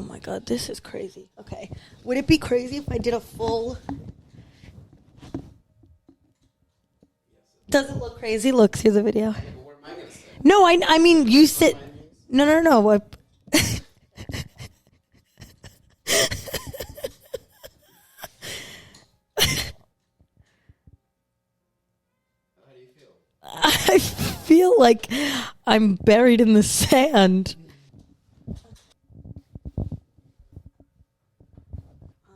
Oh my god, this is crazy. Okay. Would it be crazy if I did a full... Does it look crazy? Look through the video. No, I mean, you sit... No. What? How do you feel? I feel like I'm buried in the sand.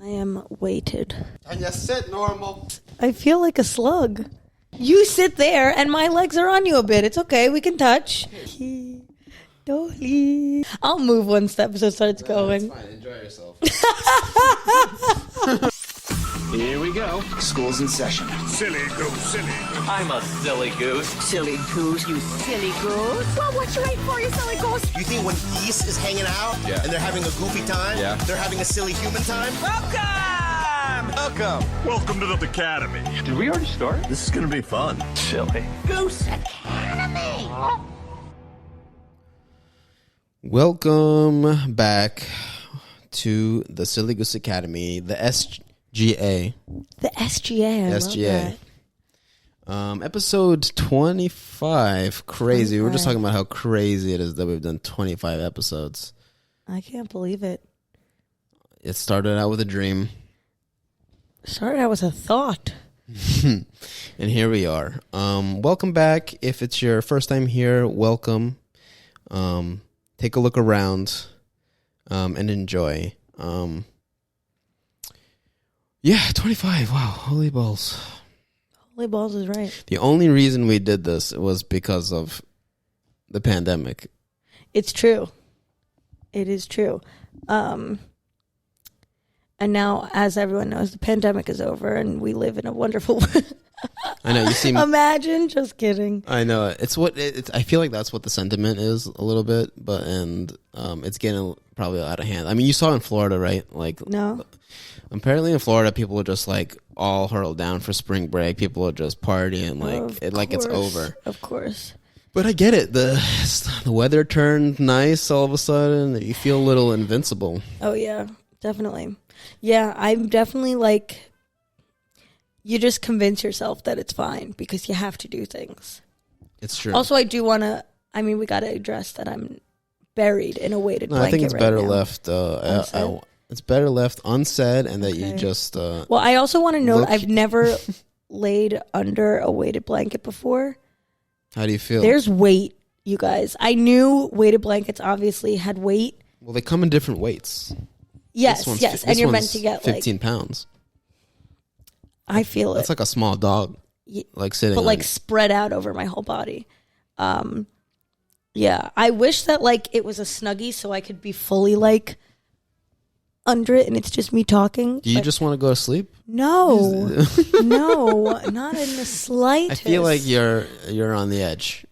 I am weighted. And you sit normal. I feel like a slug. You sit there and my legs are on you a bit. It's okay. We can touch. I'll move once the episode starts going. That's fine. Enjoy yourself. Here we go. School's in session. Silly goose, silly. I'm a silly goose. Silly goose, you silly goose. Well, what you wait for, you silly goose? You think when geese is hanging out and they're having a goofy time, they're having a silly human time? Welcome to the Academy. Did we already start? This is gonna be fun. Silly. Goose Academy. Welcome back to the Silly Goose Academy, the S.G.A. The S.G.A. I S.G.A. love that. Episode 25. Crazy. We were just talking about how crazy it is that we've done 25 episodes. I can't believe it. It started out with a dream. Started out with a thought. And here we are. Welcome back. If it's your first time here, welcome. Take a look around and enjoy. Yeah, 25. Wow, holy balls. Holy balls is right. The only reason we did this was because of the pandemic. It's true. It is true. And now, as everyone knows, the pandemic is over and we live in a wonderful I know, you seem... Imagine, just kidding. I know. It's what it's. I feel like that's what the sentiment is a little bit, but it's getting probably out of hand. I mean, you saw in Florida, right? Like, no. Apparently in Florida, people are just like all hurled down for spring break. People are just partying it's over. Of course. But I get it. The weather turned nice all of a sudden. You feel a little invincible. Oh yeah, definitely. Yeah, I'm definitely like. You just convince yourself that it's fine because you have to do things. It's true. Also, I do want to. I mean, we got to address that I'm buried in a weighted blanket. I think it's right better now. left. It's better left unsaid, and that you just. Well, I also want to note I've never laid under a weighted blanket before. How do you feel? There's weight, you guys. I knew weighted blankets obviously had weight. Well, they come in different weights. Yes, and you're meant to get 15 pounds. I feel it. That's like a small dog, like sitting, but like spread out over my whole body. Yeah, I wish that like it was a Snuggie so I could be fully like under it and it's just me talking. Do you just want to go to sleep? No, no, not in the slightest. I feel like you're on the edge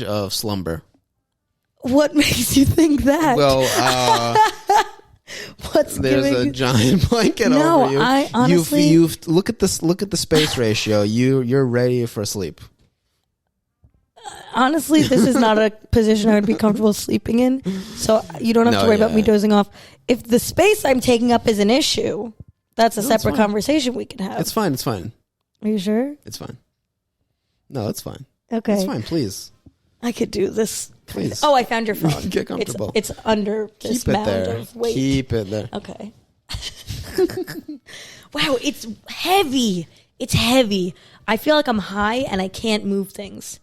of slumber. What makes you think that? Well, there's a giant blanket over you. I honestly, you've look at this. Look at the space ratio. You're ready for sleep. Honestly, this is not a position I would be comfortable sleeping in. So you don't have to worry about me dozing off. If the space I'm taking up is an issue, that's a separate conversation we can have. It's fine. It's fine. Are you sure? It's fine. No, it's fine. Okay. It's fine. Please. I could do this. Please. Oh, I found your phone. Get comfortable. It's under this mound of weight. Keep it there. Okay. Wow, it's heavy. It's heavy. I feel like I'm high and I can't move things.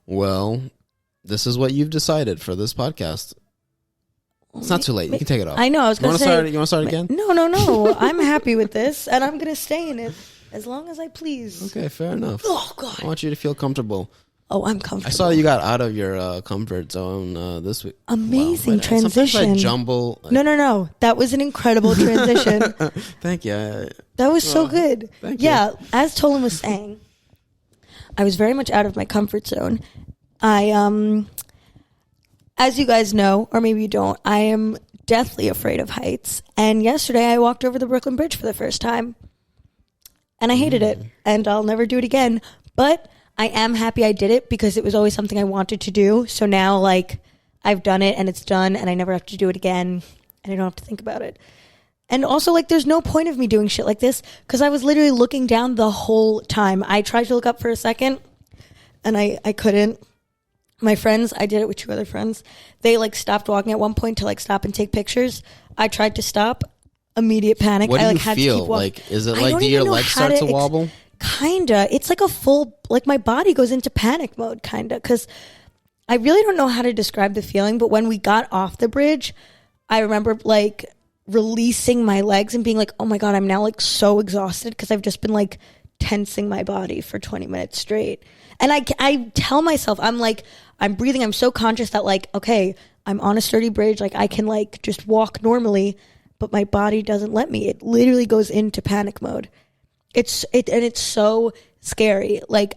Well, this is what you've decided for this podcast. It's not too late. You can take it off. I know. I was going to say. You want to start again? No. I'm happy with this, and I'm going to stay in it as long as I please. Okay, fair enough. Oh, God. I want you to feel comfortable. Oh, I'm comfortable. I saw you got out of your comfort zone this week. Amazing transition. Sometimes I jumble. No. That was an incredible transition. Thank you. That was so good. Thank you. Yeah, as Tollan was saying, I was very much out of my comfort zone. I, as you guys know, or maybe you don't, I am deathly afraid of heights. And yesterday I walked over the Brooklyn Bridge for the first time. And I hated it. And I'll never do it again. But I am happy I did it because it was always something I wanted to do. So now, like, I've done it and it's done and I never have to do it again and I don't have to think about it. And also, like, there's no point of me doing shit like this because I was literally looking down the whole time. I tried to look up for a second and I couldn't. My friends, I did it with 2 other friends. They, like, stopped walking at one point to, like, stop and take pictures. I tried to stop. Immediate panic. What do I, like, you had feel? to keep walking. Like, is it like, do your legs start to wobble? Kinda. It's like a full, like, my body goes into panic mode, kinda. Because I really don't know how to describe the feeling, but when we got off the bridge, I remember, like, releasing my legs and being like, oh my God, I'm now, like, so exhausted because I've just been, like, tensing my body for 20 minutes straight. And I tell myself, I'm like, I'm breathing. I'm so conscious that, like, okay, I'm on a sturdy bridge. Like, I can, like, just walk normally, but my body doesn't let me. It literally goes into panic mode. And it's so scary. Like,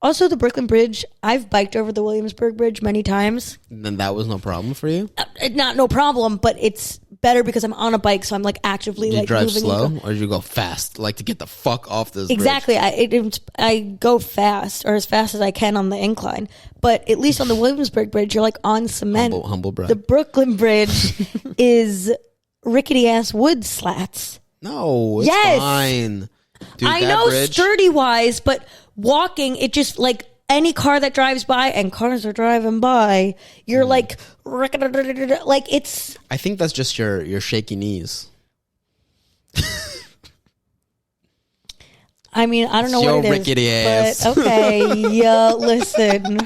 also the Brooklyn Bridge, I've biked over the Williamsburg Bridge many times. Then that was no problem for you? Not no problem, but it's better because I'm on a bike, so I'm, like, actively, like, moving. Do you drive slow or do you go fast? Like, to get the fuck off this exactly. bridge? I go fast, or as fast as I can on the incline. But at least on the Williamsburg Bridge, you're, like, on cement. Humble brag. The Brooklyn Bridge is rickety-ass wood slats. No, it's fine. Dude, I know sturdy-wise, but walking, it just, like, any car that drives by, and cars are driving by, you're like it's... I think that's just your shaky knees. I mean, I don't know what it is. Rickety ass. But okay, yeah, listen.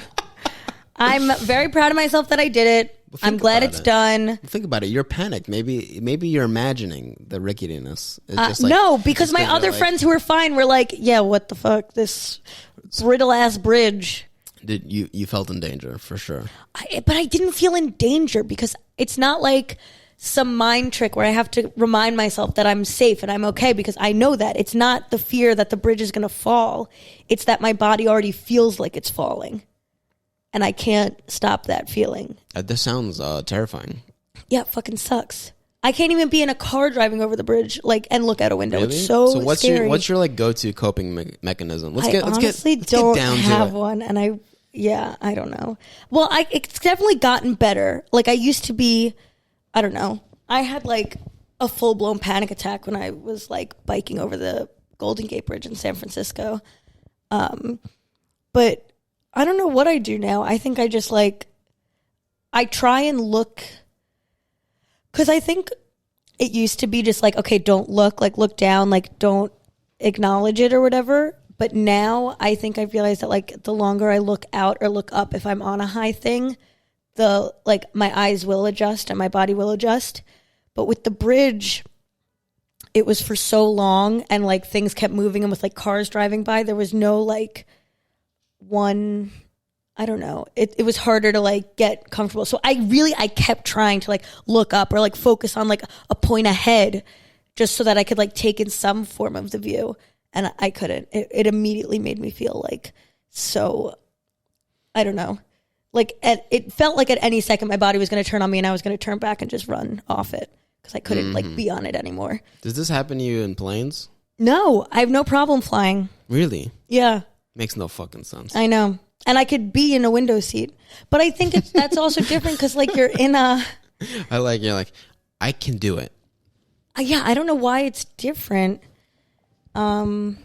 I'm very proud of myself that I did it. I'm glad it's done. Think about it. You're panicked. Maybe you're imagining the ricketiness. It's just like, no, because my other friends who were fine were like, yeah, what the fuck? This brittle-ass bridge. You felt in danger, for sure. But I didn't feel in danger because it's not like some mind trick where I have to remind myself that I'm safe and I'm okay because I know that. It's not the fear that the bridge is going to fall. It's that my body already feels like it's falling. And I can't stop that feeling. This sounds terrifying. Yeah, it fucking sucks. I can't even be in a car driving over the bridge, like, and look out a window. Really? It's so what's scary. What's your like go-to coping mechanism? I honestly don't have one, and I don't know. Well, it's definitely gotten better. Like, I used to be, I don't know. I had like a full-blown panic attack when I was like biking over the Golden Gate Bridge in San Francisco. But I don't know what I do now. I think I just like, I try and look, because I think it used to be just like, okay, don't look, like look down, like don't acknowledge it or whatever. But now I think I realize that like the longer I look out or look up, if I'm on a high thing, the like my eyes will adjust and my body will adjust. But with the bridge, it was for so long and like things kept moving and with like cars driving by, there was no like one, I don't know. It was harder to like get comfortable. So I kept trying to like look up or like focus on like a point ahead just so that I could like take in some form of the view. And I couldn't. It immediately made me feel like so, I don't know. Like it felt like at any second my body was going to turn on me and I was going to turn back and just run off it because I couldn't like be on it anymore. Does this happen to you in planes? No, I have no problem flying. Really? Yeah. Makes no fucking sense. I know. And I could be in a window seat. But I think that's also different because like you're in a... you're like, I can do it. Yeah, I don't know why it's different. But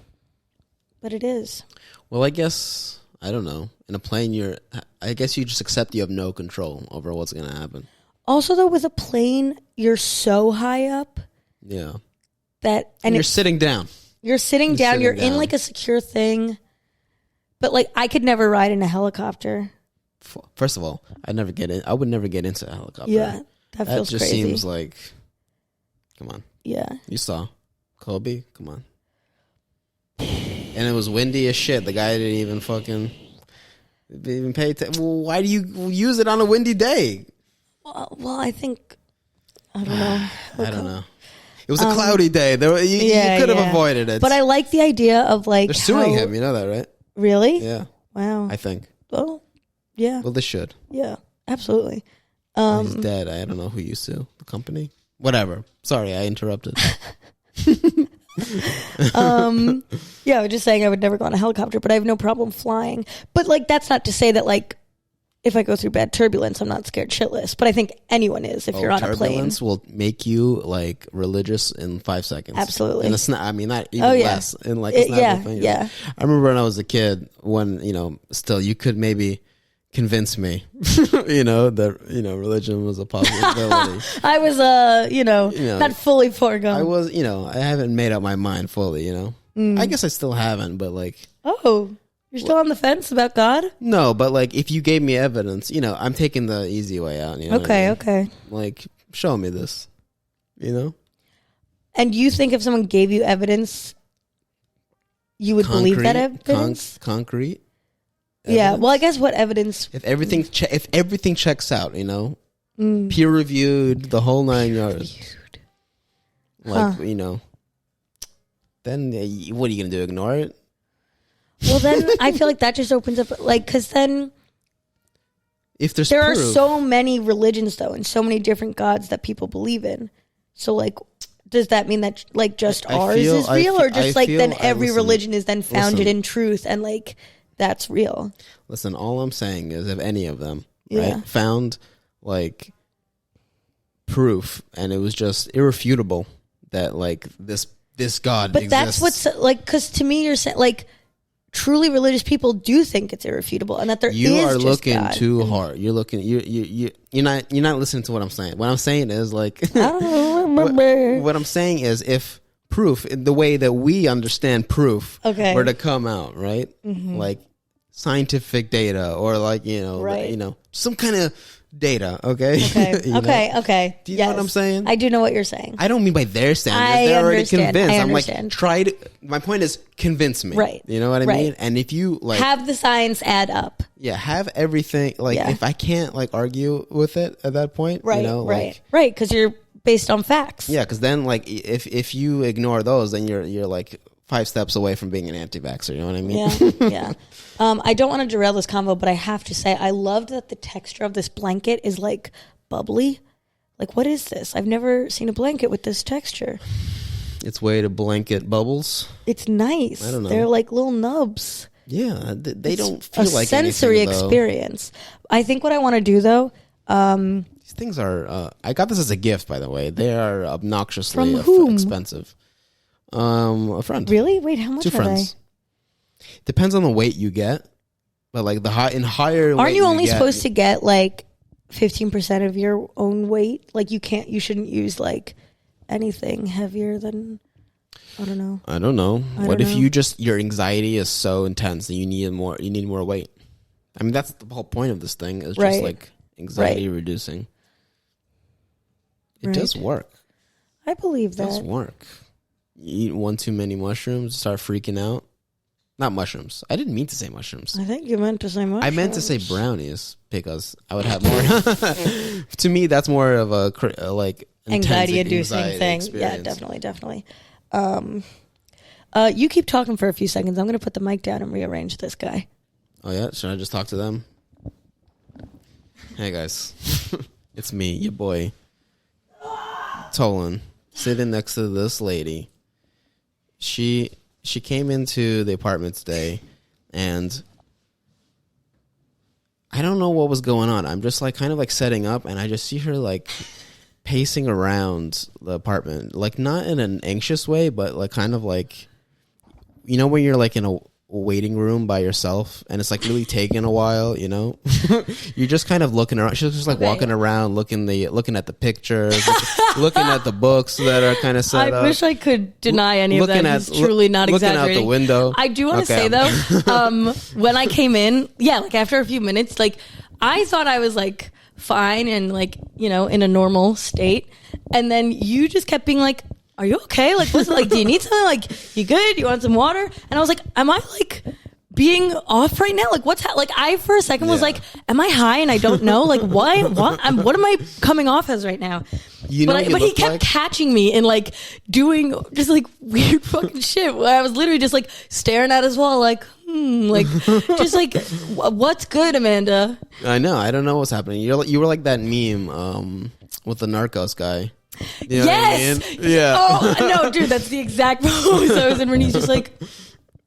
it is. Well, I guess, I don't know. In a plane, I guess you just accept you have no control over what's going to happen. Also, though, with a plane, you're so high up. Yeah. And you're sitting down. You're sitting down. You're in like a secure thing. But like, I could never ride in a helicopter. First of all, I would never get into a helicopter. Yeah, that feels just crazy. Seems like, come on. Yeah. You saw Kobe. Come on. And it was windy as shit. The guy didn't even pay attention. Well, why do you use it on a windy day? Well, I think, I don't know. I don't know. It was a cloudy day. You could have avoided it. But I like the idea of like... They're suing him. You know that, right? Really? Yeah. Wow. I think. Oh, yeah. Well, they should. Yeah, absolutely. He's dead. I don't know who you sue. The company? Whatever. Sorry, I interrupted. Yeah, I was just saying I would never go on a helicopter, but I have no problem flying. But like, that's not to say that like, if I go through bad turbulence, I'm not scared shitless. But I think anyone is if you're on a plane. Turbulence will make you like religious in 5 seconds. Absolutely. And it's not. I mean, not even less. In like it's not yeah, the thing. yeah. I remember when I was a kid, when still you could maybe convince me, that religion was a possibility. I was not fully foregone. I was, I haven't made up my mind fully. I guess I still haven't, but like. Oh. You're still on the fence about God? No, but like if you gave me evidence, I'm taking the easy way out. Okay. Like, show me this, And you think if someone gave you evidence, you would believe that evidence? Concrete? Yeah, evidence? well, I guess what evidence... If everything checks out, peer reviewed, the whole 9 yards. Like, then what are you going to do, ignore it? Well, then I feel like that just opens up, like, because then if there are so many religions, though, and so many different gods that people believe in. So, like, does that mean that, like, just ours is real, or just like then every religion is then founded in truth and like that's real? Listen, all I'm saying is if any of them found like proof and it was just irrefutable that like this God but exists. That's what's like, because to me you're saying like truly religious people do think it's irrefutable and that there you is are just looking God. too hard. You're looking you're not listening to what I'm saying. What I'm saying is like what I'm saying is if proof, the way that we understand proof were to come out, right? Mm-hmm. Like scientific data or like, some kind of data, okay? Okay. Do you know what I'm saying? I do know what you're saying. I don't mean by their standards. They're already convinced. I'm like, my point is convince me. Right. You know what I mean? And if you like have the science add up. Yeah, have everything if I can't like argue with it at that point, right, because you're based on facts. Yeah, because then like if you ignore those, then you're like 5 steps away from being an anti-vaxxer. You know what I mean? Yeah. I don't want to derail this convo, but I have to say I loved that the texture of this blanket is like bubbly. Like, what is this? I've never seen a blanket with this texture. It's way to blanket bubbles. It's nice. I don't know. They're like little nubs. Yeah, they don't feel like a sensory anything, experience. I think what I want to do though. These things are. I got this as a gift, by the way. They are obnoxiously expensive. A friend. Really? Wait, how much 2 are friends. Depends on the weight you get, but like higher. Aren't you only supposed to get like 15% of your own weight? Like you shouldn't use like anything heavier than. I don't know. What if your anxiety is so intense that you need more weight? I mean, that's the whole point of this thing is just like anxiety reducing. It does work. I believe that. It does work. You eat 1 too many mushrooms, start freaking out. Not mushrooms. I didn't mean to say mushrooms. I think you meant to say mushrooms. I meant to say brownies because I would have more. To me, that's more of a like anxiety-inducing thing. Experience. Yeah, definitely. You keep talking for a few seconds. I'm going to put the mic down and rearrange this guy. Oh yeah, should I just talk to them? Hey guys, it's me, your boy, Tollan, sitting next to this lady. She came into the apartment today, and I don't know what was going on. I'm just like kind of like setting up, and I just see her like pacing around the apartment, like not in an anxious way, but like kind of like, when you're like in a waiting room by yourself and it's like really taking a while, you're just kind of looking around. She's just like walking around, looking at the pictures, looking at the books that are kind of set up. I wish I could deny any of that. He's truly not exaggerating. Looking out the window. I do want to say though, when I came in, like after a few minutes, like I thought I was like fine and like, in a normal state. And then you just kept being like, are you okay? Like, what's like, do you need something? Like, you good? You want some water? And I was like, am I like being off right now? Like, what's like, I for a second was like, am I high and I don't know? Like, what? What am I coming off as right now? But he kept catching me and like doing just like weird fucking shit. Where I was literally just like staring at his wall, like, like just like, what's good, Amanda? I know. I don't know what's happening. You were like that meme with the Narcos guy. You know yes. what I mean? Yeah. Oh no, dude, that's the exact pose I was in when he's just like,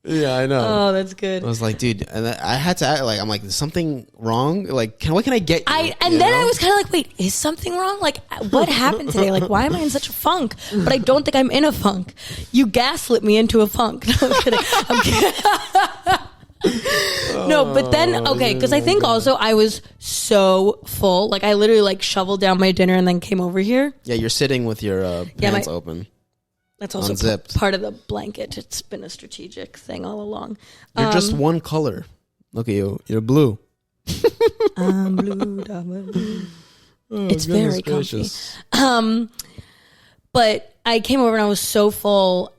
Yeah, I know. Oh, that's good. I was like, dude, and I had to act like, I'm like, is something wrong? Like, what can I get you? And then I was kind of like, wait, is something wrong? Like, what happened today? Like, why am I in such a funk? But I don't think I'm in a funk. You gaslit me into a funk. No, I'm kidding. No, but then, okay, because I think also I was so full. Like, I literally, like, shoveled down my dinner and then came over here. Yeah, you're sitting with your pants open. That's also unzipped. part of the blanket. It's been a strategic thing all along. You're just one color. Look at you. You're blue. I'm blue. It's very comfy. But I came over and I was so full,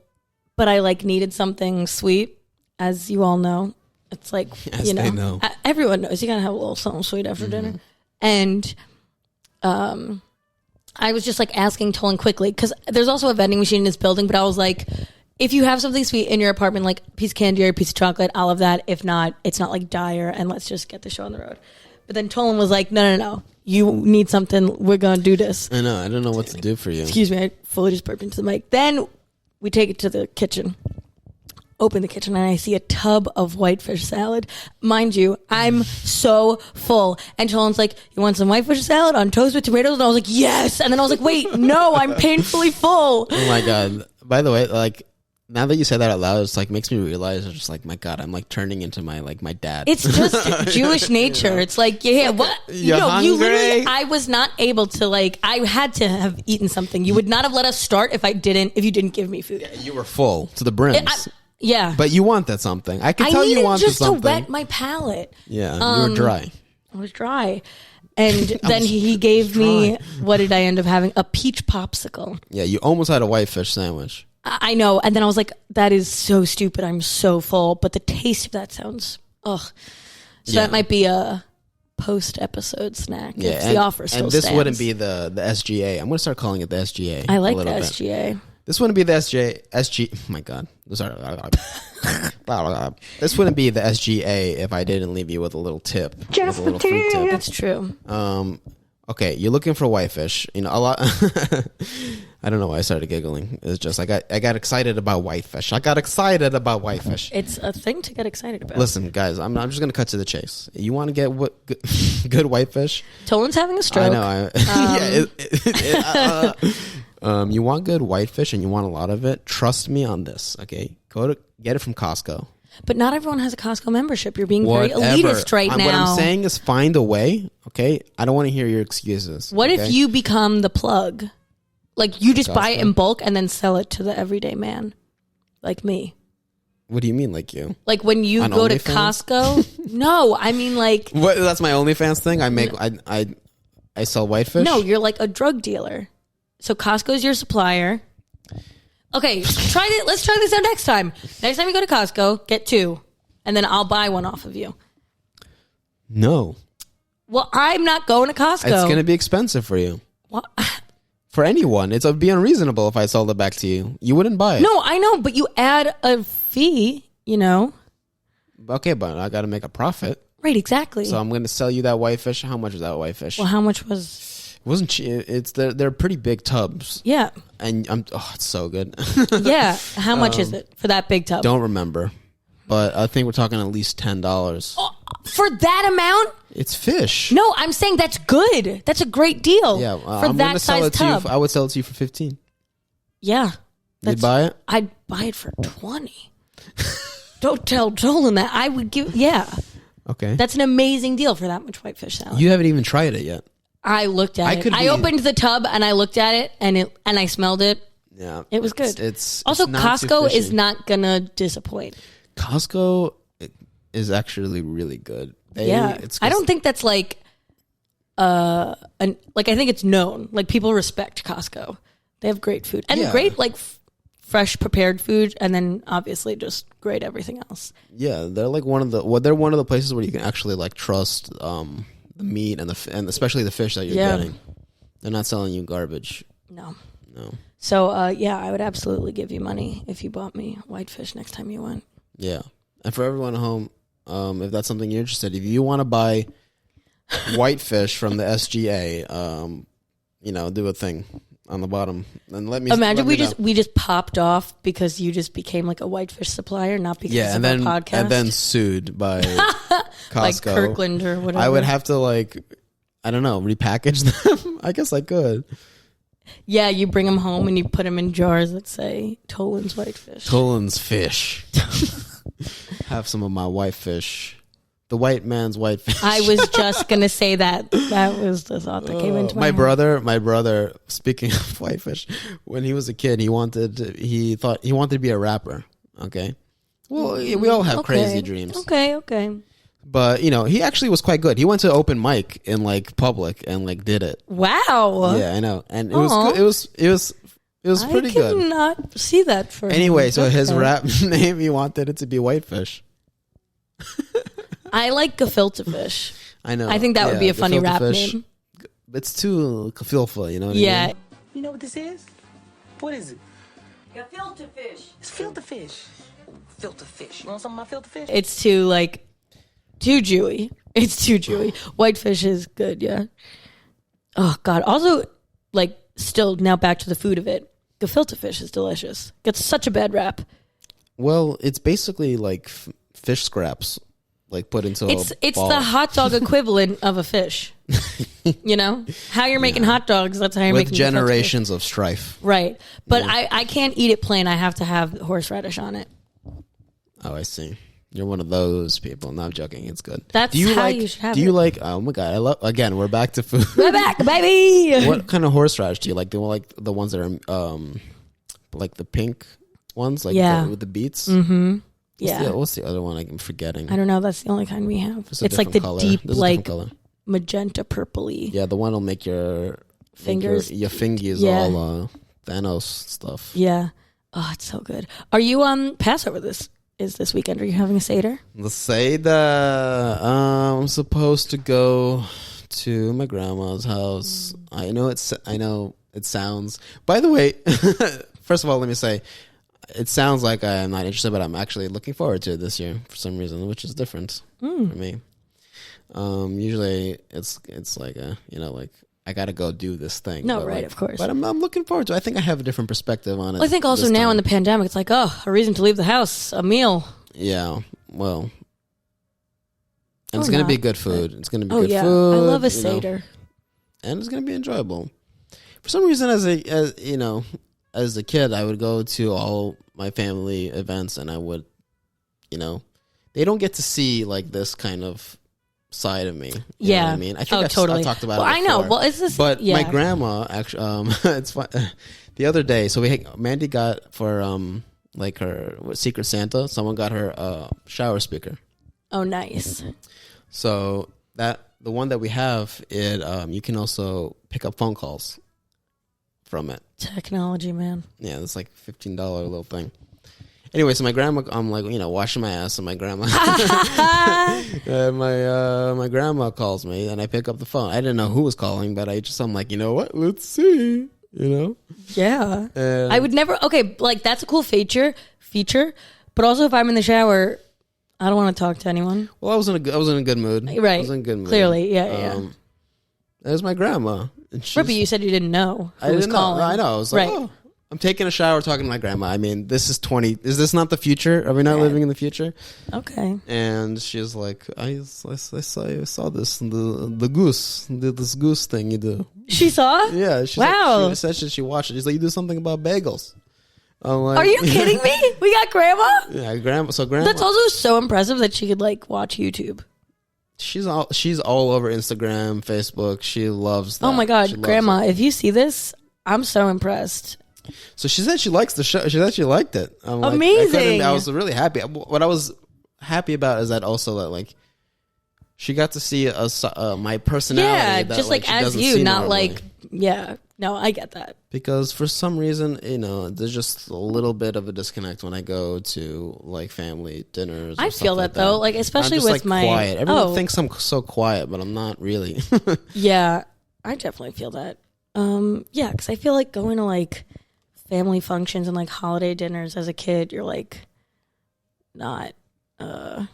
but I like needed something sweet, as you all know. It's like, yes, you know, they know. Everyone knows you gotta have a little something sweet after dinner. And I was just like asking Tollan quickly, because there's also a vending machine in this building, but I was like, if you have something sweet in your apartment, like a piece of candy or a piece of chocolate, I'll have that. If not, it's not like dire, and let's just get the show on the road. But then Tollan was like, no. You need something. We're going to do this. I know. I don't know what to do for you. Excuse me. I fully just burped into the mic. Then we take it to the kitchen. Open the kitchen and I see a tub of whitefish salad. Mind you, I'm so full. And Tollan's like, you want some whitefish salad on toast with tomatoes? And I was like, yes. And then I was like, wait, no, I'm painfully full. Oh my God. By the way, like, now that you said that out loud, it's like makes me realize it's just like, my God, I'm like turning into my dad. It's just Jewish nature. It's like, yeah, what? You literally, I was not able to, like, I had to have eaten something. You would not have let us start if you didn't give me food. You were full to the brims. Yeah. But you wanted something. I can tell you wanted just something. to wet my palate. Yeah, you were dry. I was dry. And then he gave me, what did I end up having? A peach popsicle. Yeah, you almost had a whitefish sandwich. I know. And then I was like, that is so stupid. I'm so full. But the taste of that sounds, ugh. So that might be a post-episode snack if the offer still stands. And this wouldn't be the S.G.A. I'm going to start calling it the S.G.A. I like the S.G.A. This wouldn't be the S.G. Oh my God. Sorry. This wouldn't be the S.G.A. if I didn't leave you with a little tip. Just with a little free tip. That's true. Okay, you're looking for whitefish. You know, a lot. I don't know why I started giggling. It's just I got excited about whitefish. It's a thing to get excited about. Listen, guys, I'm just gonna cut to the chase. You want to get good whitefish? Tollan's having a stroke. I know. You want good whitefish and you want a lot of it. Trust me on this. Okay, get it from Costco. But not everyone has a Costco membership. You're being very elitist right now. What I'm saying is find a way, okay? I don't want to hear your excuses. What okay? if you become the plug? Like, you just buy it in bulk and then sell it to the everyday man. Like me. What do you mean, like you? Like, when you go to Costco? No, I mean, like... What? That's my OnlyFans thing? I sell whitefish? No, you're like a drug dealer. So Costco's your supplier... Okay, let's try this out next time. Next time you go to Costco, get 2. And then I'll buy one off of you. No. Well, I'm not going to Costco. It's going to be expensive for you. What? For anyone. It would be unreasonable if I sold it back to you. You wouldn't buy it. No, I know, but you add a fee, you know? Okay, but I got to make a profit. Right, exactly. So I'm going to sell you that whitefish. How much is that whitefish? Well, how much was... It wasn't cheap. They're pretty big tubs. Yeah. And it's so good. Yeah. How much is it for that big tub? Don't remember. But I think we're talking at least $10. Oh, for that amount? It's fish. No, I'm saying that's good. That's a great deal. Yeah. For that size tub. I would sell it to you for 15. Yeah. You'd buy it? I'd buy it for 20. Don't tell Tollan that. I would give, yeah. Okay. That's an amazing deal for that much whitefish salad. You haven't even tried it yet. I looked at it. I opened the tub and I looked at it and I smelled it. Yeah. It was good. It's also, not Costco is not going to disappoint. Costco is actually really good. I don't think that's like, I think it's known. Like, people respect Costco. They have great food and great, like, fresh prepared food, and then obviously just great everything else. Yeah, they're like they're one of the places where you can actually like trust the meat and especially the fish that you're getting. They're not selling you garbage. No. So I would absolutely give you money if you bought me whitefish next time you went. Yeah, and for everyone at home, if that's something you're interested, if you want to buy whitefish from the S.G.A, do a thing. on the bottom. And Imagine let me know. we just popped off because you just became like a whitefish supplier, not because of our podcast. And then sued by Costco. Like Kirkland or whatever. I would have to I don't know, repackage them. I guess I could. Yeah, you bring them home and you put them in jars that say Tollan's whitefish. Tollan's fish. Have some of my whitefish. The white man's whitefish. I was just gonna say that. That was the thought that came into my head. My brother. Speaking of whitefish, when he was a kid, he thought he wanted to be a rapper. Okay, well, we all have crazy dreams. Okay. But he actually was quite good. He went to open mic in public and did it. Wow. Yeah, I know, and it was good. It was pretty good. I could not see that for anyway. him. So his rap name, he wanted it to be Whitefish. I like gefilte fish. I know. I think that would be a funny gefilte rap fish. name. It's too gefilte, you know what I mean? You know what this is? What is it? Gefilte fish. It's filter fish. Filter fish. You want some of my filter fish? It's too Jewy. It's too Jewy. Whitefish is good, yeah. Oh God. Also, still now back to the food of it. Gefilte fish is delicious. Gets such a bad rap. Well, it's basically fish scraps, put into It's ball. the hot dog equivalent of a fish. How you're making hot dogs, that's how you're with making generations of strife. Right. But I can't eat it plain. I have to have horseradish on it. Oh, I see. You're one of those people. No, I'm joking. It's good. That's how you should have it. Do you oh my God, again, we're back to food. We're back, baby. What kind of horseradish do you like? Do you like the ones that are the pink ones, with the beets? Mm-hmm. What's the other one? I'm forgetting. I don't know. That's the only kind we have. It's like the color. deep, color. magenta purpley. Yeah, the one will make your fingers. Your fingies all Thanos stuff. Yeah. Oh, it's so good. Are you Passover this weekend? Are you having a Seder? The Seder. I'm supposed to go to my grandma's house. I know it sounds. By the way, first of all, let me say, it sounds like I'm not interested, but I'm actually looking forward to it this year for some reason, which is different for me. Usually it's I gotta go do this thing. No, right, of course. But I'm looking forward to it. I think I have a different perspective on it. Well, I think also now in the pandemic, it's a reason to leave the house, a meal. Yeah, well. And it's going to be good food. It's going to be good food. I love a Seder. And it's going to be enjoyable. For some reason, as a kid, I would go to all my family events and I would, they don't get to see this kind of side of me. You know what I mean? I think totally. I talked about it before. I know. Well, it's this. But my grandma, actually, it's fun. The other day, so Mandy got for her Secret Santa, someone got her a shower speaker. Oh, nice. So the one that we have, you can also pick up phone calls from it. Technology, man. Yeah, it's $15 little thing. Anyway, so my grandma, I'm washing my ass, and my grandma, my grandma calls me, and I pick up the phone. I didn't know who was calling, but I'm like, you know what? Let's see. Yeah. I would never. Okay, that's a cool feature. But also, if I'm in the shower, I don't want to talk to anyone. Well, I was in a good mood. Right. I was in a good mood. Clearly, yeah. That was my grandma. Right, but you said you didn't know who I was didn't calling. know. I know. I was like, oh. I'm taking a shower talking to my grandma. I mean, this is 20. Is this not the future? Are we not living in the future? Okay. And she's like, I saw this, the goose, this goose thing you do. She saw? Yeah. Wow. She said she watched it. She's like, you do something about bagels. I'm like, are you kidding me? We got grandma? Yeah, grandma. So grandma. That's also so impressive that she could watch YouTube. She's all over Instagram, Facebook. She loves that. Oh my God, grandma, if you see this, I'm so impressed. So she said she likes the show. She said she liked it. I'm amazing. I was really happy. What I was happy about is that also that she got to see my personality. Yeah, that, just as you, not normally. yeah. No, I get that. Because for some reason, there's just a little bit of a disconnect when I go to family dinners. I feel that though, especially I'm just, with my quiet. Everyone thinks I'm so quiet, but I'm not really. Yeah, I definitely feel that. Yeah, because I feel going to family functions and holiday dinners as a kid, you're not. I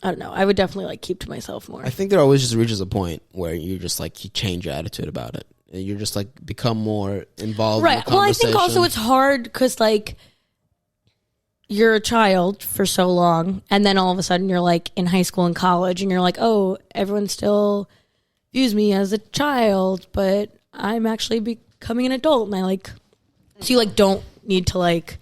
don't know. I would definitely keep to myself more. I think there always just reaches a point where you just you change your attitude about it. and you're just like become more involved. Right. In the Well, I think also conversation. it's hard because like you're a child for so long, and then all of a sudden you're like in high school and college, and you're like, oh, everyone still views me as a child, but I'm actually becoming an adult, and I like. So you like don't need to like.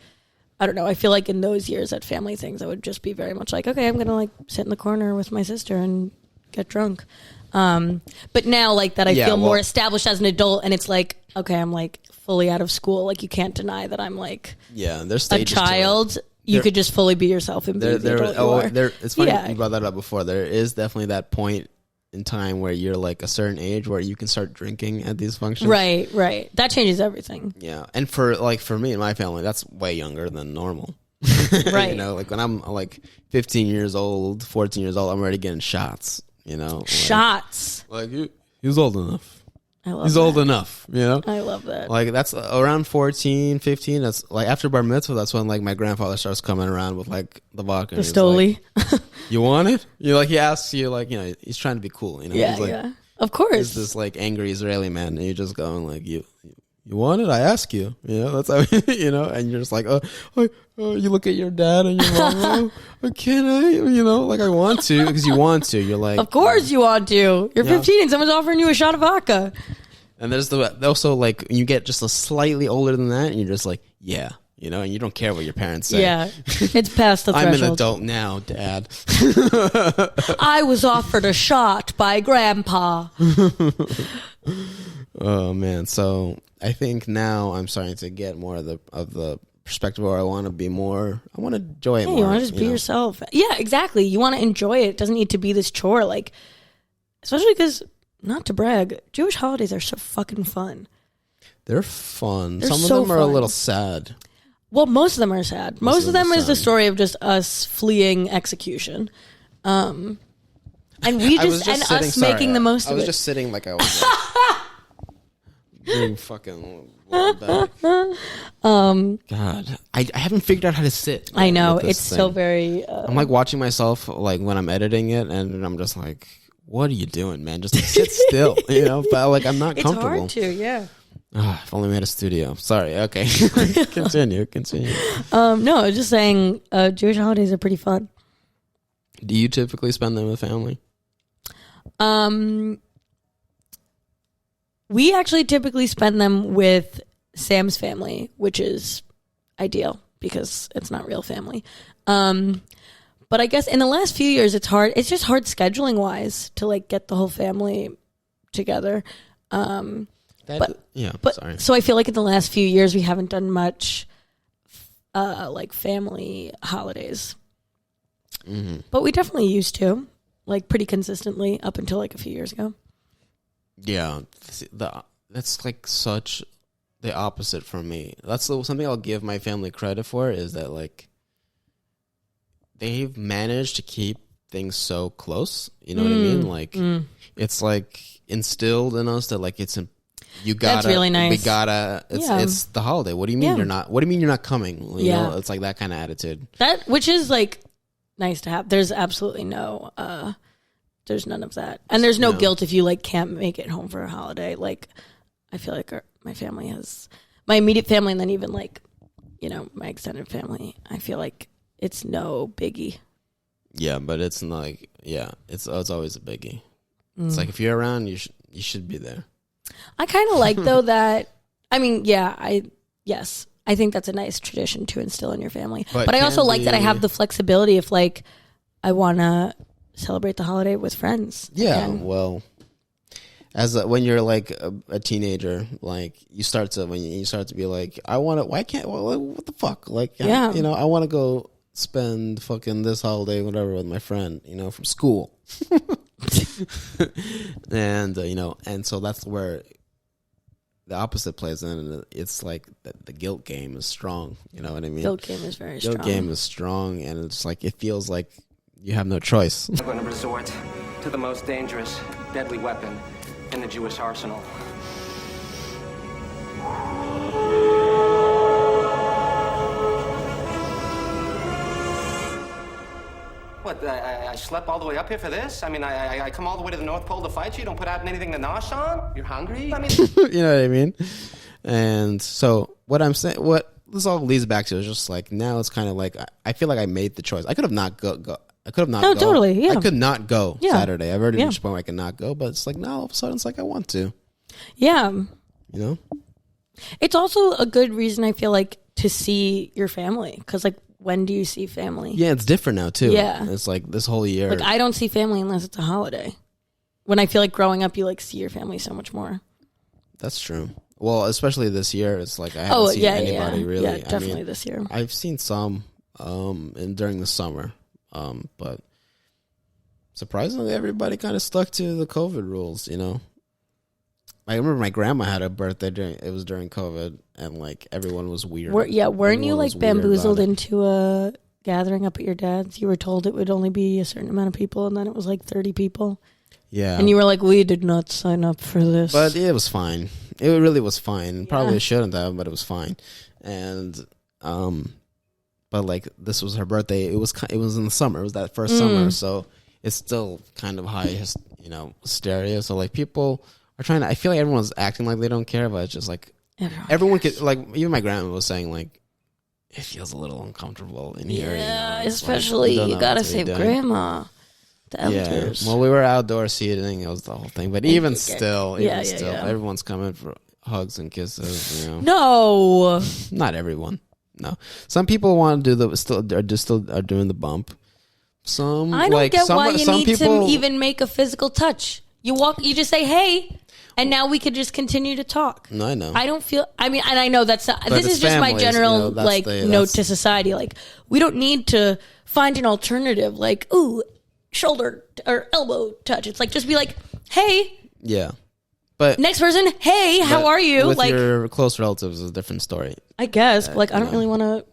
I don't know. I feel like in those years at family things, I would just be very much like, okay, I'm going to like sit in the corner with my sister and get drunk. But now like that I feel more established as an adult, and it's like, okay, I'm like fully out of school. Like you can't deny that I'm like there's a child. You could just fully be yourself and be the adult you are. It's funny you brought that up before. There is definitely that point in time where you're like a certain age where you can start drinking at these functions. Right. That changes everything. Yeah. And for me and my family, that's way younger than normal. Right. You know, like when I'm like 15 years old, 14 years old, I'm already getting shots, you know. Shots. Like he's old enough. I love He's that. old enough, you know? I love that. Like that's around 14, 15. That's like after bar mitzvah, that's when like my grandfather starts coming around with like the vodka. The Stoli. Like, you want it? You like he asks you like, you know, he's trying to be cool, you know. Yeah, he's like, yeah. Of course. He's this like angry Israeli man, and you're just going like, you want it? I ask you. You know, that's how you know, and you're just like, you look at your dad and you're like, can I? You know, like I want to because you want to. You're like, of course you want to. You're 15 and someone's offering you a shot of vodka. And there's also like you get just a slightly older than that, and you're just like, yeah, you know, and you don't care what your parents say. Yeah, it's past the threshold. I'm an adult now, Dad. I was offered a shot by Grandpa. Oh man, so I think now I'm starting to get more of the perspective where I want to be more. I want to enjoy it more. You want to just be yourself. Yeah, exactly. You want to enjoy it. It doesn't need to be this chore. Like, especially because, not to brag, Jewish holidays are so fucking fun. They're fun. They're Some so of them are fun. a little sad. Well, most of them are sad. Most of them is the story of just us fleeing execution. And we just and sitting, us making the most of it. I was just sitting like I was like, being fucking back. God, I haven't figured out how to sit. I know. with this It's so thing. very... I'm like watching myself like when I'm editing it, and I'm just like, what are you doing, man? Just like, sit still, you know? But like I'm not comfortable. It's hard to, yeah. Oh, if only we had a studio. Sorry. Okay. Continue. No, I was just saying Jewish holidays are pretty fun. Do you typically spend them with family? We actually typically spend them with Sam's family, which is ideal because it's not real family. But I guess in the last few years, it's hard. It's just hard scheduling wise to like get the whole family together. But sorry. So I feel like in the last few years, we haven't done much like family holidays. Mm-hmm. But we definitely used to, like pretty consistently up until like a few years ago. Yeah, that's like such the opposite from me. That's something I'll give my family credit for is that like they've managed to keep things so close. You know what I mean? Like it's like instilled in us that like you gotta. That's really nice. We gotta. It's the holiday. What do you mean you're not? What do you mean you're not coming? You know, it's like that kind of attitude. Which is like nice to have. There's absolutely no. There's none of that, and there's no guilt if you like can't make it home for a holiday. Like, I feel like my family has my immediate family, and then even like, you know, my extended family. I feel like it's no biggie. Yeah, but it's not like it's always a biggie. It's like if you're around, you should be there. I kind of like though that. I mean, I think that's a nice tradition to instill in your family. But I also like that I have the flexibility if like I want to celebrate the holiday with friends. Yeah, again. well, when you're like a teenager, like you start to be like, I want to. Why can't? Well, what the fuck? Like, yeah, you know, I want to go spend fucking this holiday, whatever, with my friend, you know, from school. And you know, and so that's where the opposite plays in, and it's like the guilt game is strong. You know what I mean? Guilt game is very strong. Guilt game is strong, and it's like it feels like you have no choice. I'm going to resort to the most dangerous, deadly weapon in the Jewish arsenal. What What, I slept all the way up here for this? I mean, I come all the way to the North Pole to fight you? You don't put out anything to nosh on? You're hungry? I mean... You know what I mean? And so what I'm saying, what this all leads back to is just like, now it's kind of like, I feel like I made the choice. I could have not go. I could have not No, go. totally, yeah. I could not go Yeah. Saturday. I've already reached a point where I cannot go, but it's like, now all of a sudden it's like I want to. Yeah. You know? It's also a good reason, I feel like, to see your family. Because, like, when do you see family? Yeah, it's different now, too. Yeah. It's like this whole year. Like, I don't see family unless it's a holiday. When I feel like growing up, you, like, see your family so much more. That's true. Well, especially this year, it's like I haven't seen anybody really. Yeah, definitely this year. I've seen some during the summer, but surprisingly, everybody kind of stuck to the COVID rules. You know, I remember my grandma had a birthday during COVID, and like everyone was weird. Weren't you Everyone like was weird bamboozled about it. into a gathering up at your dad's? You were told it would only be a certain amount of people, and then it was like 30 people. Yeah, and you were like, "We did not sign up for this." But it was fine. It really was fine. Probably shouldn't have, but it was fine. And but like this was her birthday. It was in the summer. It was that first summer, so it's still kind of high, hysteria. So like people are trying to. I feel like everyone's acting like they don't care, but it's just like everyone could. Like even my grandma was saying like it feels a little uncomfortable in here. Yeah, you know? especially like, you gotta save grandma. The elders. Yeah. Well, we were outdoor seating. It was the whole thing. But even still, everyone's coming for hugs and kisses. You know. No, not everyone. No, some people want to do are doing the bump. Some I don't get why you need to even make a physical touch. You just say hey, and now we could just continue to talk. No, I know. I don't feel. I mean, and I know this is just my general note to society. Like we don't need to find an alternative. Like ooh. Shoulder or elbow touch. It's like just be like, hey. Yeah. But next person, hey, how are you? With like your close relatives is a different story. I guess. But like I don't really want to.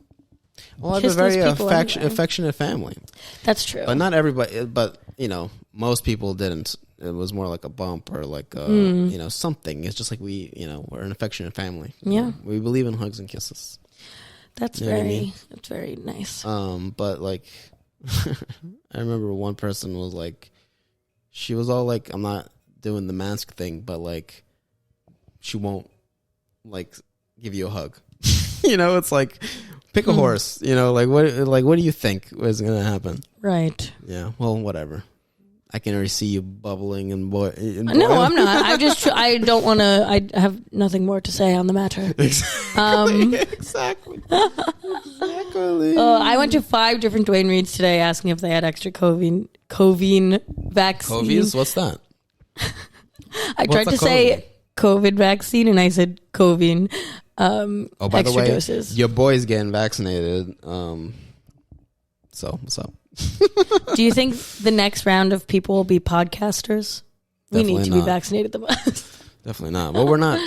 Well, I have a very affectionate family. That's true. But not everybody. But you know, most people didn't. It was more like a bump or like you know, something. It's just like we're an affectionate family. Yeah. We believe in hugs and kisses. That's that's very nice. But like. I remember one person was like, she was all like, I'm not doing the mask thing, but like, she won't like give you a hug. You know, it's like, pick a horse. You know, what do you think is going to happen? Right. Yeah. Well, whatever. I can already see you bubbling and no, I'm not. I don't want to. I have nothing more to say on the matter. Exactly. I went to 5 different Dwayne Reeds today asking if they had extra COVID vaccine. COVIDs? What's that? I tried to say COVID vaccine and I said COVID. By the way, doses. Your boy's getting vaccinated. So what's up? Do you think the next round of people will be podcasters? Definitely we need to be vaccinated the most. Definitely not. Well, we're not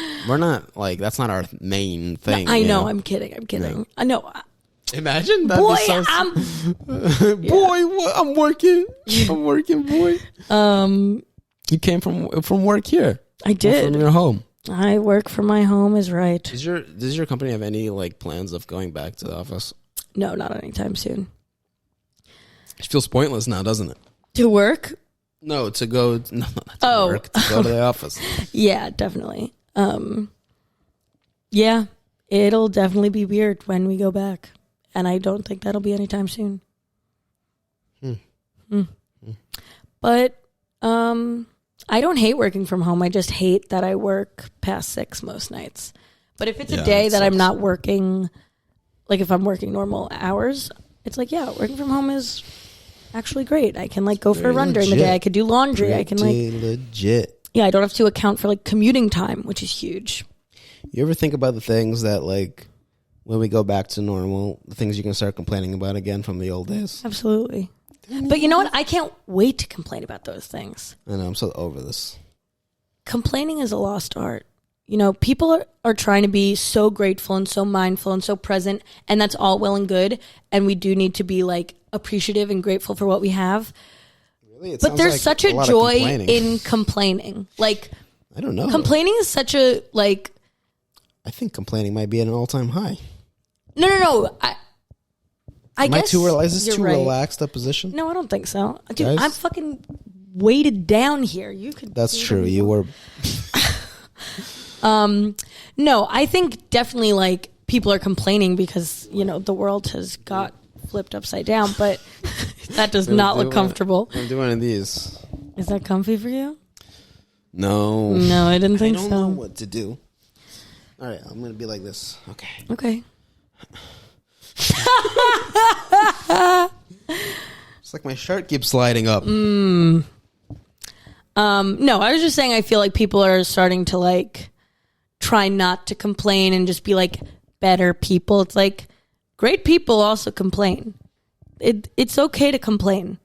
like that's not our main thing. No, I know. I'm kidding. No. I know. Imagine that. Boy, I'm working. I'm working, boy. You came from work here. I did. From your home. I work from my home is right. Does your company have any like plans of going back to the office? No, not anytime soon. It feels pointless now, doesn't it? To work? No, to go. No, not to work. To go to the office. Yeah, definitely. Yeah, it'll definitely be weird when we go back, and I don't think that'll be anytime soon. But I don't hate working from home. I just hate that I work past 6 most nights. But if it's a day that I'm not working, like if I'm working normal hours, it's like, yeah, working from home is actually great. I can like go for a run during the day. I could do laundry. I can like legit. Yeah, I don't have to account for like commuting time, which is huge. You ever think about the things that like when we go back to normal, the things you can start complaining about again from the old days? Absolutely. But you know what? I can't wait to complain about those things. I know, I'm so over this. Complaining is a lost art. You know, people are trying to be so grateful and so mindful and so present, and that's all well and good. And we do need to be like appreciative and grateful for what we have. Really? But there's such a joy in complaining. Like, I don't know. Complaining is such a like. I think complaining might be at an all-time high. No. Is this you're too right. relaxed a position? No, I don't think so. Dude, Guys? I'm fucking weighted down here. You could. That's true. You were. No, I think definitely like people are complaining because the world has got flipped upside down, but that does not look comfortable. I'm doing one of these. Is that comfy for you? No. No, I didn't think I don't so. know what to do. All right, I'm gonna be like this. Okay. Okay. It's like my shirt keeps sliding up. No, I was just saying I feel like people are starting to like try not to complain and just be like better people. It's like great people also complain. It's okay to complain.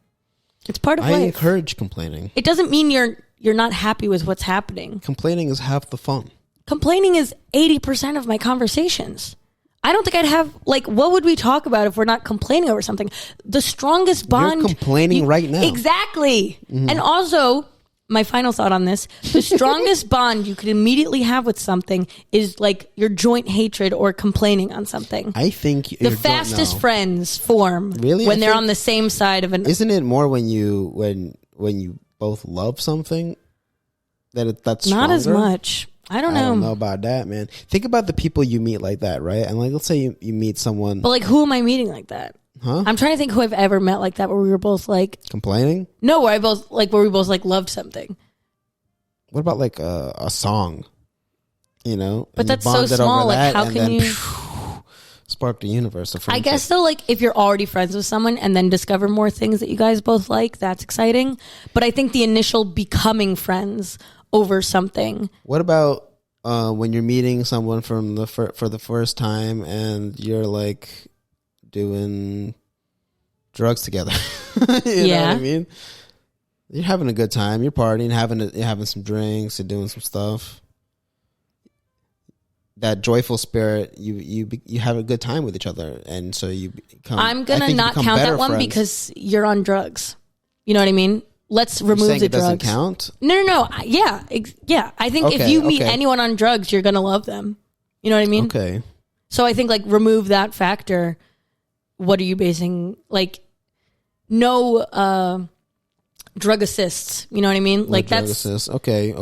It's part of life. I encourage complaining. It doesn't mean you're not happy with what's happening. Complaining is half the fun. Complaining is 80% of my conversations. I don't think I'd have, like, what would we talk about if we're not complaining over something? The strongest bond. You're complaining right now. Exactly. Mm-hmm. And also, my final thought on this, the strongest bond you could immediately have with something is like your joint hatred or complaining on something. I think the fastest friends form when they're on the same side of an. Isn't it more when you both love something that's not stronger? as much? I don't know about that, man. Think about the people you meet like that, right? And like, let's say you meet someone. But like, who am I meeting like that? Huh? I'm trying to think who I've ever met like that, where we were both like complaining. No, where we both like loved something. What about like a song? But that's so small. Like, how can you spark the universe of friendship? I guess though, like if you're already friends with someone and then discover more things that you guys both like, that's exciting. But I think the initial becoming friends over something. What about when you're meeting someone for the first time and you're like doing drugs together? You know what I mean? You're having a good time. You're partying, you're having some drinks, you're doing some stuff. That joyful spirit, you have a good time with each other, and so you become. I'm gonna not count that one friends. because you're on drugs. You know what I mean? Let's remove the it doesn't drugs. Count? No. Yeah. I think if you meet anyone on drugs, you're gonna love them. You know what I mean? Okay. So I think like remove that factor. What are you basing like? No drug assists. You know what I mean? Like drug that's assists. Okay.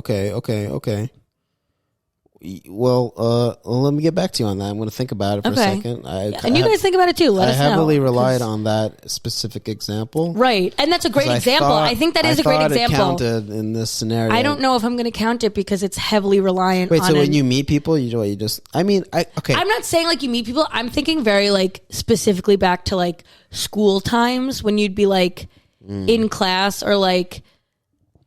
Well, let me get back to you on that. I'm going to think about it for a second. And you guys think about it too. Let us know. I heavily relied on that specific example. Right. And that's a great example. I think that is a great example. It counted in this scenario. I don't know if I'm going to count it because it's heavily reliant on. Wait, so when you meet people, you just. I mean, okay. I'm not saying like you meet people. I'm thinking very like specifically back to like school times when you'd be like in class or like.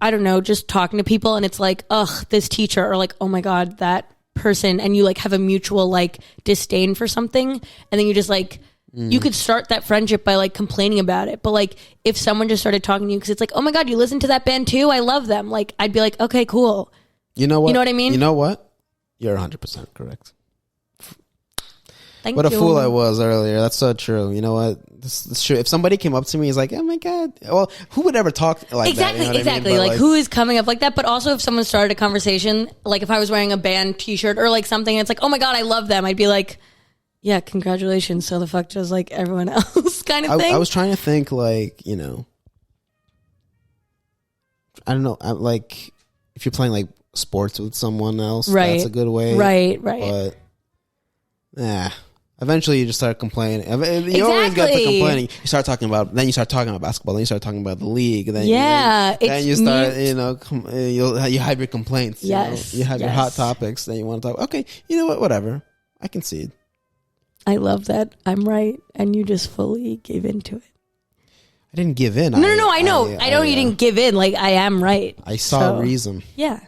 I don't know, just talking to people and it's like, ugh, this teacher, or like, oh my God, that person. And you like have a mutual like disdain for something. And then you just like, you could start that friendship by like complaining about it. But like if someone just started talking to you because it's like, oh my God, you listen to that band too? I love them. Like I'd be like, okay, cool. You know what? You know what I mean? You know what? You're 100% correct. Thank what you. A fool I was earlier. That's so true. You know what? This is true. If somebody came up to me, he's like, "Oh my God!" Well, who would ever talk like that? You know Exactly. I mean? Like who is coming up like that? But also, if someone started a conversation, like if I was wearing a band T-shirt or like something, and it's like, "Oh my God, I love them," I'd be like, "Yeah, congratulations." So the fuck does like everyone else kind of thing. I was trying to think like I don't know. Like if you're playing like sports with someone else, that's a good way. Right. But eventually you just start complaining. You always got the complaining. You start talking about basketball. Then you start talking about the league. Then you start. You have your complaints. Yes, you have your hot topics. Then you want to talk. Okay, you know what? Whatever. I concede. I love that I'm right, and you just fully gave into it. I didn't give in. No. I know. I know you didn't give in. Like I am right. I saw reason. Yeah.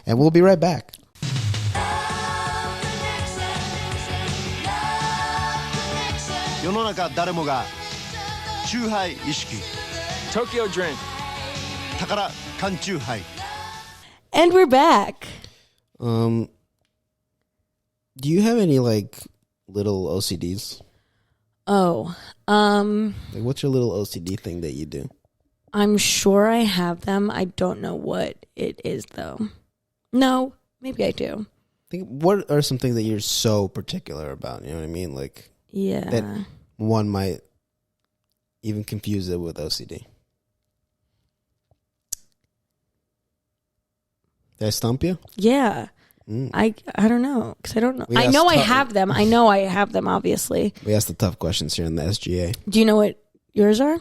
And we'll be right back. Tokyo drink. And we're back. Do you have any like little OCDs? Oh, like what's your little OCD thing that you do? I'm sure I have them. I don't know what it is though. No, maybe I do. What are some things that you're so particular about? You know what I mean? Like, yeah. That one might even confuse it with OCD. Did I stump you? Yeah. I don't know because I don't know. I know I have them. Obviously. We asked the tough questions here in the S.G.A. Do you know what yours are?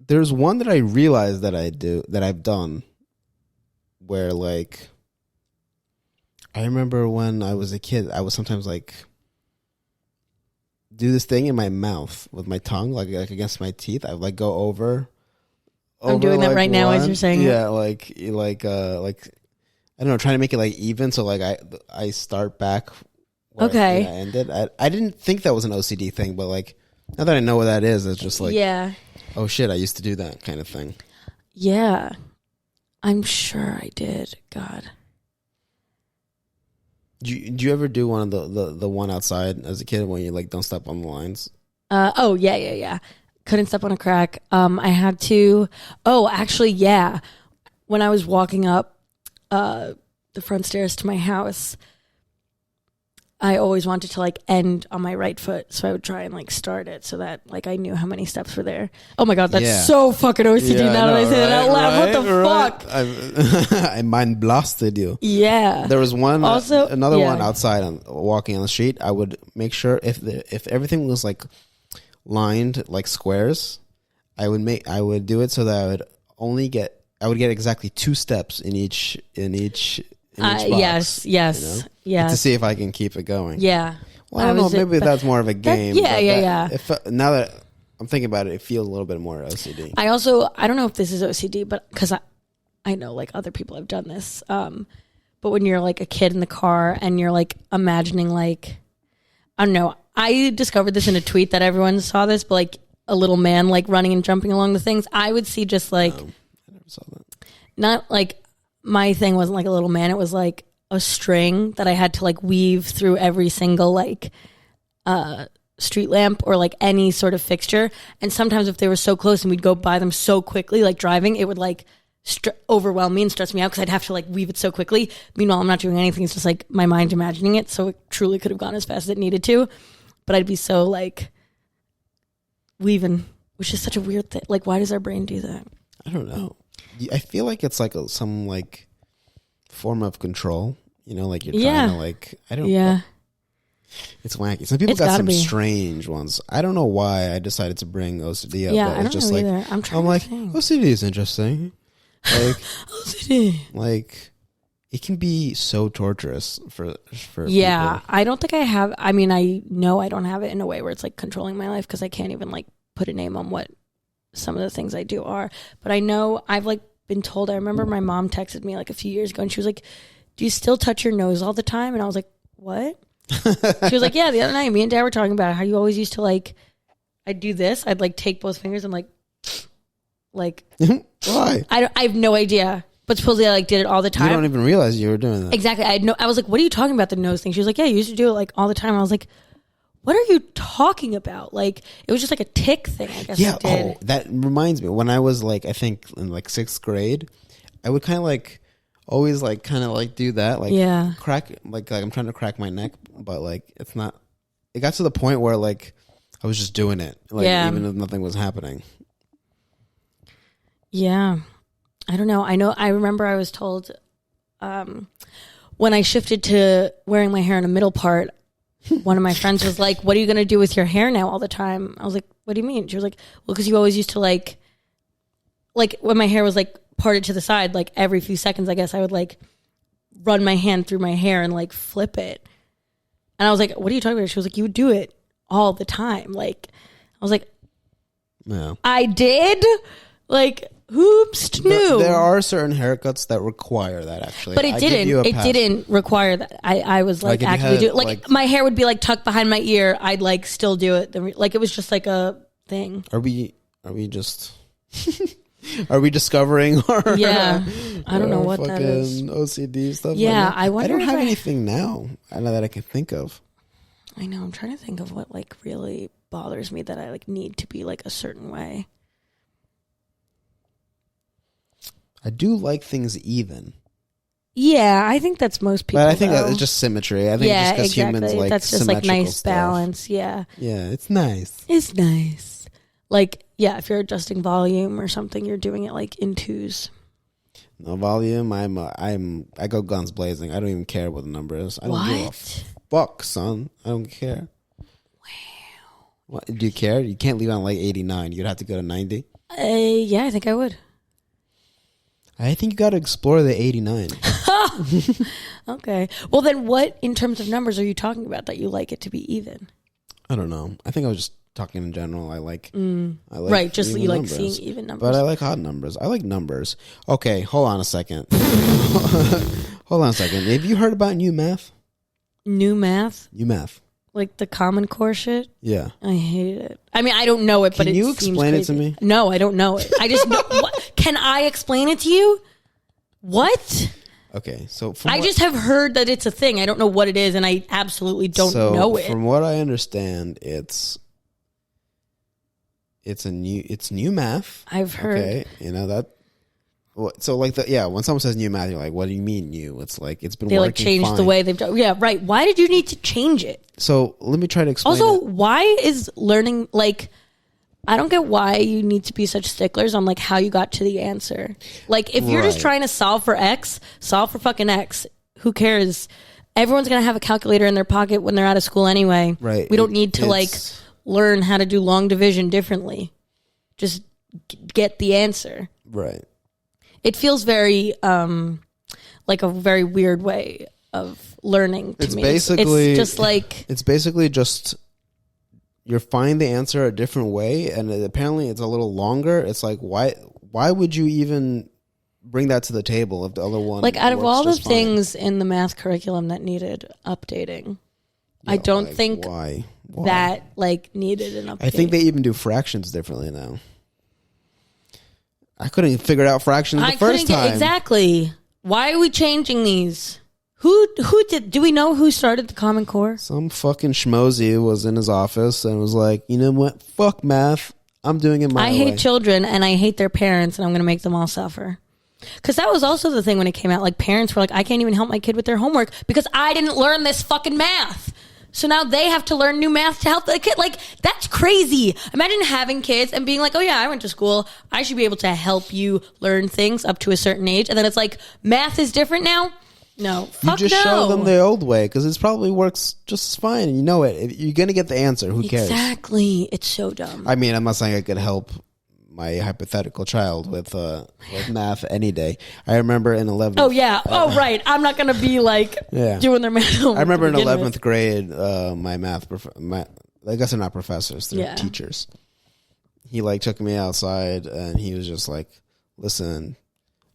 There's one that I realized that I've done where like I remember when I was a kid, I would sometimes like do this thing in my mouth with my tongue, like against my teeth. I would like go over. I'm doing that right now as you're saying it. Yeah, like I don't know, trying to make it like even. So like I start back. Where I ended. I didn't think that was an OCD thing, but like now that I know what that is, it's just like oh shit, I used to do that kind of thing. Yeah, I'm sure I did. God. Do you ever do one of the one outside as a kid when you like don't step on the lines? Oh yeah. Couldn't step on a crack. I had to. Oh, actually, yeah. When I was walking up the front stairs to my house, I always wanted to like end on my right foot, so I would try and like start it so that like I knew how many steps were there. Oh my god, that's so fucking OCD now that I say that out loud. What the fuck? I mind blasted you. Yeah. There was one another one outside walking on the street. I would make sure if everything was like lined like squares, I would do it so that I would get exactly 2 steps in each box. Yes. To see if I can keep it going. Yeah. Well, I don't know. Maybe that's more of a game. Yeah. Now that I'm thinking about it, it feels a little bit more OCD. I don't know if this is OCD, but because I know like other people have done this. But when you're like a kid in the car and you're like imagining like, I don't know. I discovered this in a tweet that everyone saw this, but like a little man like running and jumping along the things. I would see just like, I never saw that. Not like my thing wasn't like a little man. It was like a string that I had to like weave through every single like street lamp or like any sort of fixture. And sometimes if they were so close and we'd go by them so quickly, like driving, it would like overwhelm me and stress me out because I'd have to like weave it so quickly. Meanwhile, I'm not doing anything. It's just like my mind imagining it. So it truly could have gone as fast as it needed to. But I'd be so like weaving, which is such a weird thing. Like, why does our brain do that? I don't know. I feel like it's like some like form of control. You know, like you're trying to like, I don't know. It's wacky. Some people got some strange ones. I don't know why I decided to bring OCD up. Yeah, but I it's don't just know like, either. I'm like, think. OCD is interesting. Like OCD. Like it can be so torturous for yeah, people. I don't think I have. I mean, I know I don't have it in a way where it's like controlling my life because I can't even like put a name on what some of the things I do are. But I know I've like been told. I remember my mom texted me like a few years ago and she was like, "Do you still touch your nose all the time?" And I was like, "What?" She was like, "Yeah, the other night me and Dad were talking about how you always used to like, I'd do this. I'd like take both fingers and like why? I have no idea." But supposedly I like did it all the time. You don't even realize you were doing that. Exactly. I was like, "What are you talking about, the nose thing?" She was like, "Yeah, you used to do it like all the time." And I was like, "What are you talking about?" Like it was just like a tick thing, I guess. Yeah. I did. Oh, that reminds me. When I was like, I think in like 6th grade, I would kind of like always like kind of like do that, like crack, like I'm trying to crack my neck, but like it's not. It got to the point where like I was just doing it, like even if nothing was happening. Yeah. I don't know. I remember I was told when I shifted to wearing my hair in a middle part, one of my friends was like, "What are you going to do with your hair now all the time?" I was like, "What do you mean?" She was like, "Well, because you always used to like when my hair was like parted to the side, like every few seconds, I guess I would like run my hand through my hair and like flip it." And I was like, "What are you talking about?" She was like, "You would do it all the time." Like, I was like, "No, I did." Like, whoops, knew. There are certain haircuts that require that actually, but it didn't. It didn't require that. I was like actively do it. Like my hair would be like tucked behind my ear. I'd like still do it. Like it was just like a thing. Are we just? Are we discovering our? Yeah, I don't know what that is. OCD stuff. Yeah, like I wonder. I don't have anything now. I know that I can think of. I know. I'm trying to think of what like really bothers me that I like need to be like a certain way. I do like things even. Yeah, I think that's most people. But I think though. that it's just symmetry. I think just because humans like that's just like nice stuff. balance. Yeah. Yeah, it's nice. It's nice. Like, yeah, if you're adjusting volume or something, you're doing it like in twos. No volume. I go guns blazing. I don't even care what the number is. I don't give a fuck, son. I don't care. Wow. What, do you care? You can't leave on like 89. You'd have to go to 90. Yeah, I think I would. I think you got to explore the 89. Okay. Well, then what, in terms of numbers, are you talking about that you like it to be even? I don't know. I think I was just talking in general. I like right, just you like numbers. seeing even numbers. But I like odd numbers. I like numbers. Okay, hold on a second. Hold on a second. Have you heard about new math? New math? New math. Like the Common Core shit? Yeah. I hate it. I mean, I don't know it, but Can it you seems explain crazy. it to me? No, I don't know it. I just know. What? Can I explain it to you? What? Okay, so I just have heard that it's a thing. I don't know what it is, and I absolutely don't know it. From what I understand, it's new math. I've heard. Okay, you know that. So like when someone says new math, you're like, what do you mean new? It's like it's been they working like changed fine. the way they've done. Yeah, right. Why did you need to change it? So let me try to explain. Also, it. why is learning like? I don't get why you need to be such sticklers on like how you got to the answer. Like if you're just trying to solve for X, solve for fucking X. Who cares? Everyone's gonna have a calculator in their pocket when they're out of school anyway. Right. We don't need to like learn how to do long division differently. Just get the answer. Right. It feels very like a very weird way of learning to me. Basically, it's just like it's basically just you find the answer a different way, and apparently it's a little longer. It's like why would you even bring that to the table if the other one like out of all the just fine? things in the math curriculum that needed updating, I don't like, think why that like needed an update. I think they even do fractions differently now. I couldn't figure out fractions the first time. Exactly. Why are we changing these? Who did? Do we know who started the Common Core? Some fucking schmozy was in his office and was like, you know what? Fuck math. I'm doing it my way. I hate children and I hate their parents and I'm going to make them all suffer. Because that was also the thing when it came out. Like parents were like, I can't even help my kid with their homework because I didn't learn this fucking math. So now they have to learn new math to help the kid. Like, that's crazy. Imagine having kids and being like, oh yeah, I went to school. I should be able to help you learn things up to a certain age. And then it's like, math is different now? No. Fuck you just no. show them the old way because it probably works just as fine. And you know it. If you're going to get the answer. Who cares? Exactly. It's so dumb. I mean, I'm not saying I could help my hypothetical child with math any day. I remember in 11th. Oh, yeah. Right. I'm not going to be like doing their math. I remember in 11th grade, my math, I guess they're not professors, they're teachers. He like took me outside and he was just like, listen,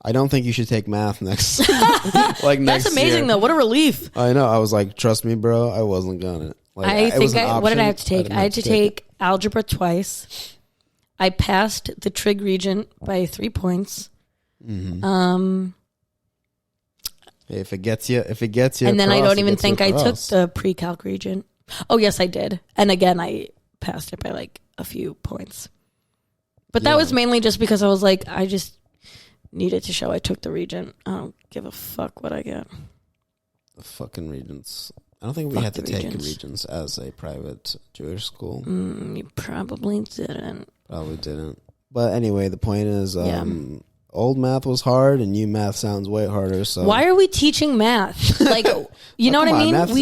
I don't think you should take math next. That's amazing year. though. What a relief. I know. I was like, trust me, bro. I wasn't gonna. Like, what did I have to take? I had to take algebra twice. I passed the trig regent by 3 points. Mm-hmm. Hey, if it gets you, and then I don't even think I took the pre-calc regent. Oh yes, I did. And again, I passed it by like a few points. But that was mainly just because I was like, I just needed to show I took the regent. I don't give a fuck what I get. The fucking regents. I don't think we had to take regents as a private Jewish school. You probably didn't. Probably didn't. But anyway, the point is, old math was hard, and new math sounds way harder. So why are we teaching math? Like, you know what I mean? Math,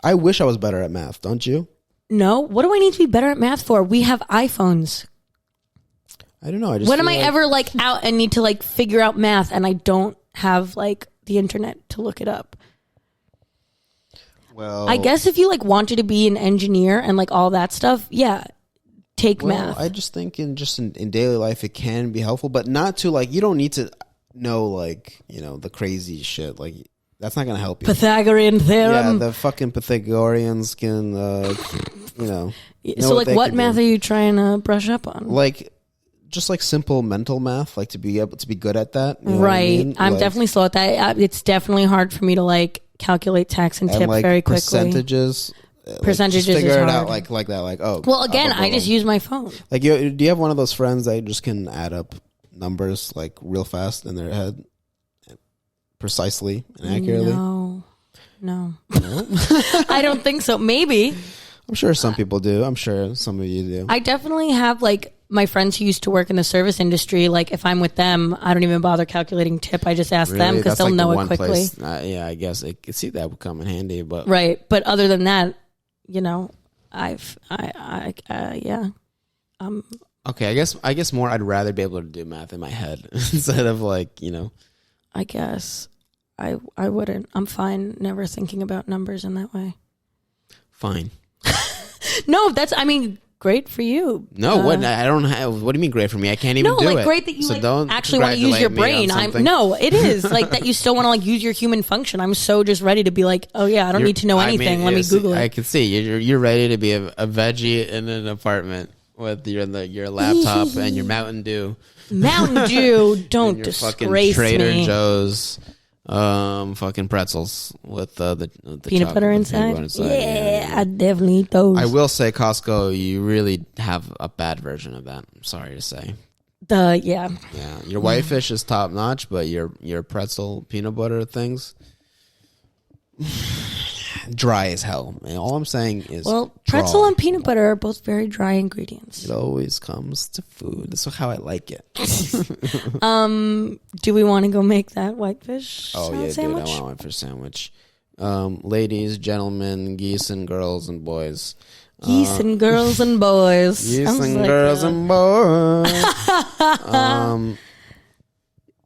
I wish I was better at math. Don't you? No. What do I need to be better at math for? We have iPhones. I don't know. When am I ever like out and need to like figure out math, and I don't have like the internet to look it up? Well, I guess if you like wanted to be an engineer and like all that stuff, take math. I just think in daily life it can be helpful, but not to like, you don't need to know like, you know, the crazy shit. Like that's not going to help you. Pythagorean theorem. Yeah, the fucking Pythagoreans can, you know. So like what math are you trying to brush up on? Like just like simple mental math, like to be able to be good at that. You know right. I mean? I'm definitely slow at that. It's definitely hard for me to like calculate tax and tip like very quickly. Percentages Percentages figure is it hard. out like that. Like, oh. Well, again, I just use my phone. Like, do you have one of those friends that just can add up numbers like real fast in their head? precisely and accurately? No. I don't think so. Maybe. I'm sure some people do. I'm sure some of you do. I definitely have like my friends who used to work in the service industry. Like if I'm with them, I don't even bother calculating tip. I just ask them because they'll know it quickly. Yeah, I guess I could see that would come in handy, but right. But other than that, yeah. Okay, I guess more. I'd rather be able to do math in my head instead of like I guess I wouldn't. I'm fine never thinking about numbers in that way. Fine. No, great for you. No, what I don't have. What do you mean great for me? I can't even do it. Great that you don't actually want to use your brain. It is like that. You still want to like use your human function. I'm so just ready to be like, oh yeah, I don't need to know anything. Let me Google it. I can see you're ready to be a veggie in an apartment with your laptop and your Mountain Dew. Mountain Dew, don't your disgrace fucking Trader me. Joe's. Fucking pretzels with the peanut butter inside. Yeah, I definitely eat those. I will say, Costco, you really have a bad version of that. I'm sorry to say. Yeah. Your whitefish is top notch, but your pretzel peanut butter things dry as hell. And all I'm saying is, pretzel and peanut butter are both very dry ingredients. It always comes to food. That's how I like it. Do we want to go make that whitefish sandwich? Dude, I want a whitefish sandwich. Ladies, gentlemen, geese and girls and boys. Geese and girls and boys. Geese and girls and boys.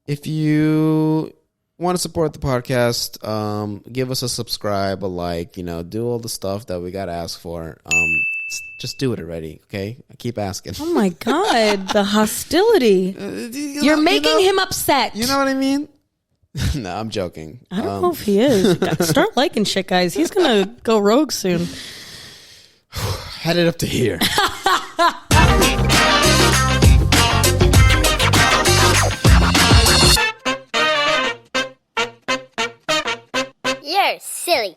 If you want to support the podcast, give us a subscribe, a like, do all the stuff that we got to ask for. Just do it already, okay? I keep asking. Oh my God, the hostility. You're making him upset. You know what I mean? No, I'm joking. I don't know if he is. Start liking shit, guys. He's going to go rogue soon. Headed up to here. You're silly.